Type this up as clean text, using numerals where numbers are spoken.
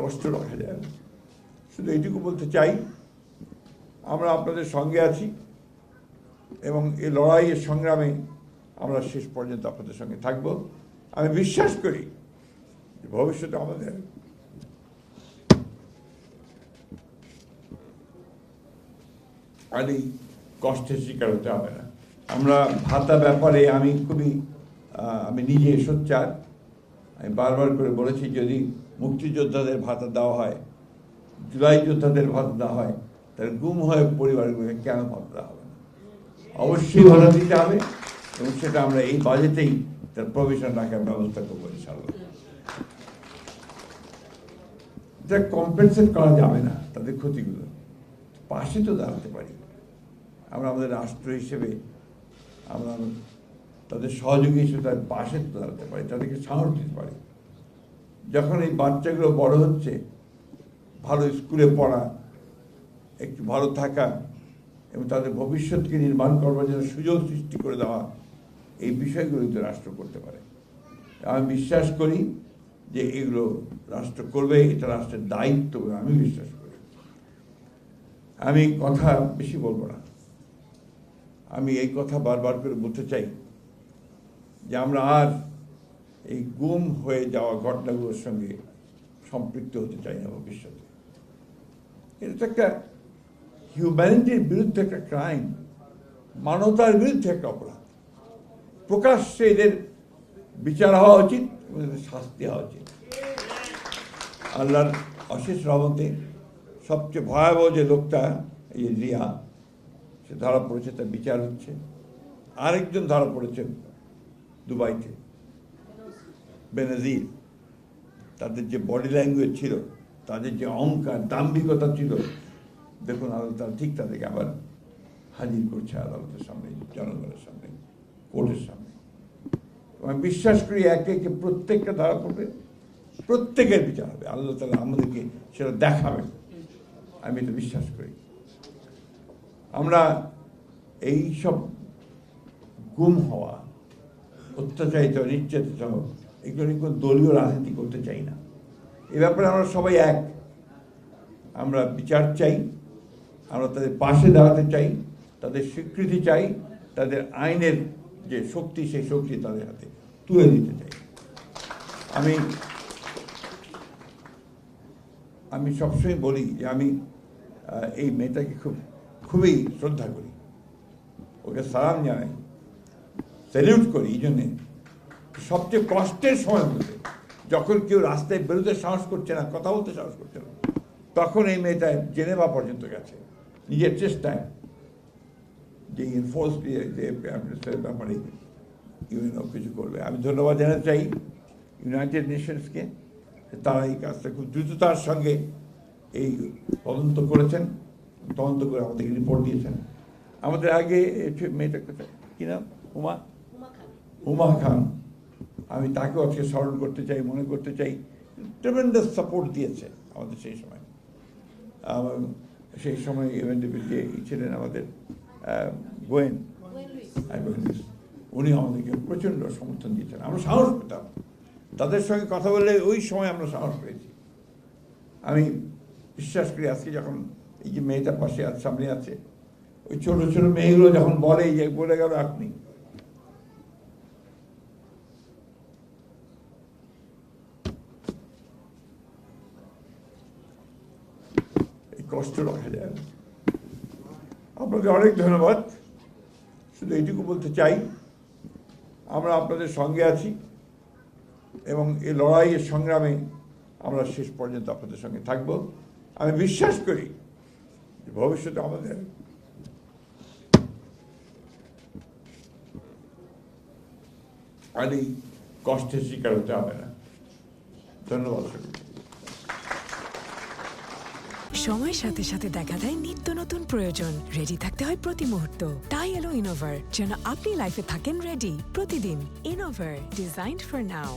কষ্ট রাখা যায় না। শুধু এইটুকু বলতে চাই, আমরা আপনাদের সঙ্গে আছি এবং এই লড়াইয়ের সংগ্রামে আমরা শেষ পর্যন্ত আপনাদের সঙ্গে থাকব। আমি বিশ্বাস করি যে ভবিষ্যতে আমাদের আর এই কষ্টের শিকার হতে হবে না। আমরা ভাতা ব্যাপারে আমি নিজে সোচ্চার। আমি বারবার করে বলেছি, যদি মুক্তিযোদ্ধাদের ভাতা দেওয়া হয়, জুলাই যোদ্ধাদের ভাতা দেওয়া হয়, তাহলে গুম হয়ে পরিবারগুলোকে কেন ভাতা দেওয়া হবে না? অবশ্যই ভাতা দিতে হবে এবং সেটা আমরা এই বাজেটেই তার প্রভিশন রাখার ব্যবস্থা করবো ইনশাআল্লাহ। এটা কম্পেনসেট করা যাবে না তাদের ক্ষতিগুলো, পাশে তো দাঁড়াতে পারি। আমরা আমাদের রাষ্ট্র হিসেবে আমরা তাদের সহযোগী হিসেবে তাদের পাশে তো দাঁড়াতে পারি, তাদেরকে সাহস দিতে পারি। যখন এই বাচ্চাগুলো বড় হচ্ছে, ভালো স্কুলে পড়া, একটু ভালো থাকা এবং তাদের ভবিষ্যৎকে নির্মাণ করবার জন্য সুযোগ সৃষ্টি করে দেওয়া, এই বিষয়গুলো তো রাষ্ট্র করতে পারে। আমি বিশ্বাস করি যে এগুলো রাষ্ট্র করবে, এটা রাষ্ট্রের দায়িত্ব বলে আমি বিশ্বাস করি। আমি কথা বেশি বলবো না। আমি এই কথা বারবার করে বলতে চাই যে আমরা আর এই গুম হয়ে যাওয়া ঘটনাগুলোর সঙ্গে সম্পৃক্ত হতে চাই না ভবিষ্যতে। এটা একটা হিউম্যানিটির বিরুদ্ধে একটা ক্রাইম, মানবতার বিরুদ্ধে একটা অপরাধ। প্রকাশ্যে এদের বিচার হওয়া উচিত এবং এদের শাস্তি হওয়া উচিত। আল্লাহর অশেষ রহমতে সবচেয়ে ভয়াবহ যে লোকটা, এই রিয়া, সে ধরা পড়েছে, তার বিচার হচ্ছে। আরেকজন ধরা পড়েছেন দুবাইতে, বেনজির। তাদের যে বডি ল্যাঙ্গুয়েজ ছিল, তাদের যে অহংকার, দাম্ভিকতা ছিল, দেখুন আদালত ঠিক তাদেরকে আবার হাজির করছে আদালতের সামনে, জনগণের সামনে, কোর্টের সামনে। আমি বিশ্বাস করি একে একে প্রত্যেকটা ধরা পড়বে, প্রত্যেকের বিচার হবে। আল্লাহ তাআলা আমাদেরকে সেটা দেখাবেন, আমি এটা বিশ্বাস করি। আমরা এই সব গুম হওয়া, অত্যাচারিত, নির্যাতিত, এগুলো নিয়ে কোনো দলীয় রাজনীতি করতে চাই না। এ ব্যাপারে আমরা সবাই এক। আমরা বিচার চাই, আমরা তাদের পাশে দাঁড়াতে চাই, তাদের স্বীকৃতি চাই, তাদের আইনের যে শক্তি, সেই শক্তি তাদের হাতে তুলে দিতে চাই। আমি সবসময় বলি যে আমি এই মেয়েটাকে খুবই শ্রদ্ধা করি, ওকে সালাম জানাই, স্যালিউট করি। এই জন্যে সবচেয়ে কষ্টের সময়গুলোতে, যখন কেউ রাস্তায় বেরোতে সাহস করছে না, কথা বলতে সাহস করছে না, তখন এই মেয়েটা জেনেভা পর্যন্ত গেছে নিজের চেষ্টায়, যে এনফোর্স ব্যাপারে ইউএনও কিছু করবে। আমি ধন্যবাদ জানাতে চাই ইউনাইটেড নেশনসকে, তারা এই কাজটা খুব দ্রুততার সঙ্গে এই তদন্ত করেছেন, তদন্ত করে আমাদেরকে রিপোর্ট দিয়েছেন। আমাদের আগে মেয়েটার কথা কি নাম, উমা খান, আমি তাকেও আজকে স্মরণ করতে চাই, মনে করতে চাই। ট্রেমেন্ডাস সাপোর্ট দিয়েছে আমাদের সেই সময়। সেই সময় ইউএনডিপির যে ছিলেন আমাদের গোয়েন, উনি আমাদেরকে প্রচণ্ড সমর্থন দিয়েছেন। আমরা সাহস পেতাম তাদের সঙ্গে কথা বললে, ওই সময় আমরা সাহস পেয়েছি। আমি বিশ্বাস করি আজকে যখন এই যে মেয়েটার পাশে সামনে আছে, ওই ছোটো ছোটো মেয়েগুলো যখন বলে যে বলে গেল আপনি, এই কষ্ট রাখা যায় না। আপনাদের অনেক ধন্যবাদ। শুধু এইটুকু বলতে চাই, আমরা আপনাদের সঙ্গে আছি এবং এই লড়াইয়ের সংগ্রামে আমরা শেষ পর্যন্ত আপনাদের সঙ্গে থাকব। আমি বিশ্বাস করি যে ভবিষ্যতে আমাদের আর এই কষ্টের শিকার হতে হবে না। ধন্যবাদ। সময়ের সাথে সাথে দেখা দেয় নিত্য নতুন প্রয়োজন। রেডি থাকতে হয় প্রতি মুহূর্ত। তাই এলো ইনোভার, যেন আপনি লাইফে থাকেন রেডি প্রতিদিন। Innova, designed for now.